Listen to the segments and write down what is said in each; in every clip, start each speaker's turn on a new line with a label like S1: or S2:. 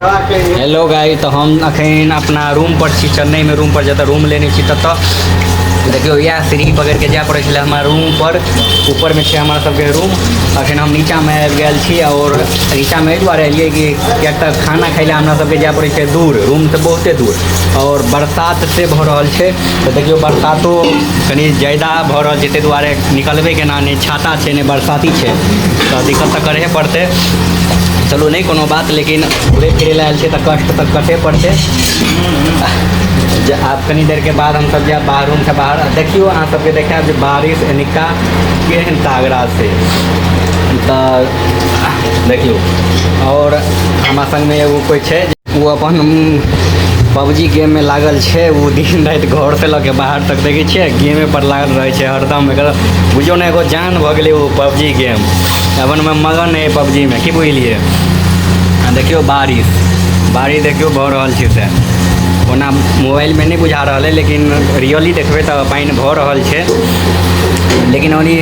S1: Hello guys, तो हम अखन अपना रूम पर छी, चेन्नई में रूम पर जब रूम लेने छी तब देखियो यह सीढ़ी पकड़ के जाए पड़े छे हमारा रूम पर। ऊपर में छे हमारा सबके रूम। अखन हम नीचा में आबि गेल छी और नीचा में एहि दुआरे एलिए कि किया खाना खाई हमरा सबके जाए पड़े छे दूर, रूम से बहुते दूर और बरसात से भ रहल छे। तो देखियो बरसातो कनी ज़्यादा भ रहल छे, ताहि दुआरे निकलबे केना, नहीं छाता छे नहीं बरसाती छे, तो दिक्कत तो करे पड़ते। चलो नहीं कोनो बात, लेकिन घूरे फिरे ला आयल छे तो कष्ट तो कटे पड़ते। आप कनी देर के बाद हम सब जाए बाहर, रूम से बाहर देखियो अहाँ सबके देखा जे बारिश एनिका केहन तागड़ा से, तो देखियो। और हमारा संग में एगो कोई छे वो अपन पबजी गेम में लागल छे, वो दिन रात घर से लगे बाहर तक देखे छे गेमे पर लागल रहे छे हरदम। बुझो ना एगो जान भ गेलै वो पबजी गेम, अपन में मगन है पबजी में, की बुझलिए। देखियो बारिश देखियो भ रहल छे, से ओना मोबाइल में नहीं बुझा रहा है, लेकिन रियली देखबे तो पानी भ रहल छे। लेकिन ओनी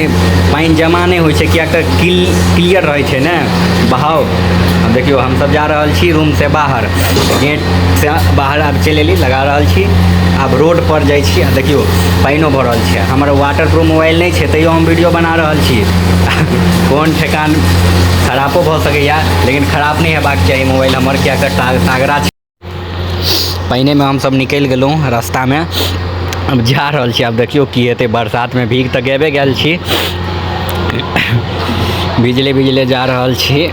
S1: पानी जमा नहीं हो किया क्लियर रहे छे ना बहाव। अब देखियो हम सब जा रहल छी रूम से बाहर, गेट से बाहर अब चल एली लगा रहल छी, अब रोड पर जाइ छी। देखियो पानिओ भ रहल छे, हमर वाटर प्रूफ मोबाइल नहीं छे तैयो हम वीडियो बना रहल छी। कौन ठेकान खराबो भ सकैया, लेकिन खराब नहीं हेबाक चाहिए मोबाइल हमर, किया तागड़ा छे। पानी में हम सब निकल गेलहुँ रास्ता में, अब जा रहल छी। अब देखियो की हेतै, बरसात में भीग तो गेबे गेल छी, भिजले जा रहल छी।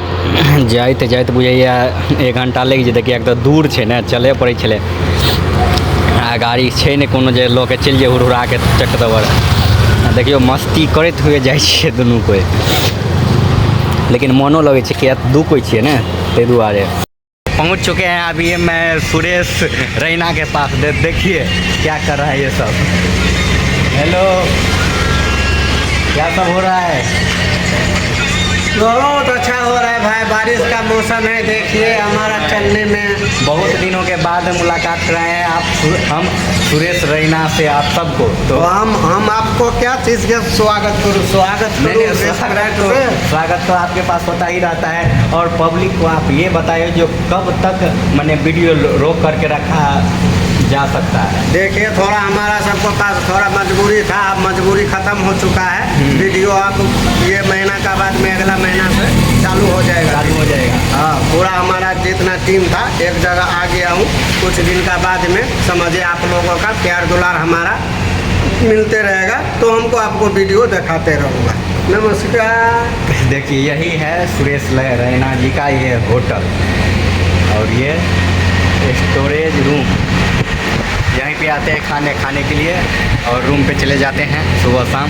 S1: जाइत बुझैया 1 घंटा लग जेतै, किएक तऽ दूर छै ने, चले पड़ै छलै। आ गाड़ी छै ने कोनो जे लऽ के चलि जाए हुरहुरा के चक दबर। देखियो मस्ती करैत हुए जाइ छियै दुनू कोई, लेकिन मोनो लगे छै कि दू कोई छियै ने, ताहि दुआरे। पहुंच चुके हैं अभी मैं सुरेश रैना के पास। देखिए क्या कर रहा है ये सब। हेलो, क्या सब हो रहा है?
S2: बहुत अच्छा हो रहा है भाई, बारिश का मौसम है। देखिए हमारा चेन्नई में
S1: बहुत दिनों के बाद मुलाकात कराए हैं आप, हम सुरेश रैना से आप सबको।
S2: तो हम आपको क्या चीज़ के स्वागत करूँ?
S1: स्वागत तो आपके पास होता ही रहता है। और पब्लिक को आप ये बताइए जो कब तक मैंने वीडियो रोक करके रखा जा सकता है।
S2: देखिए थोड़ा हमारा सबको पास थोड़ा मजबूरी था, अब मजबूरी ख़त्म हो चुका है। वीडियो आप ये महीना का बाद में अगला महीना से चालू हो जाएगा। हाँ, पूरा हमारा जितना टीम था एक जगह आ गया हूँ। कुछ दिन का बाद में समझिए आप लोगों का प्यार दुलार हमारा मिलते रहेगा, तो हमको आपको वीडियो दिखाते रहूँगा। नमस्कार।
S1: देखिए यही है सुरेश रैना जी का ये होटल, और ये स्टोरेज रूम। यहीं पे आते हैं खाने के लिए और रूम पे चले जाते हैं सुबह शाम।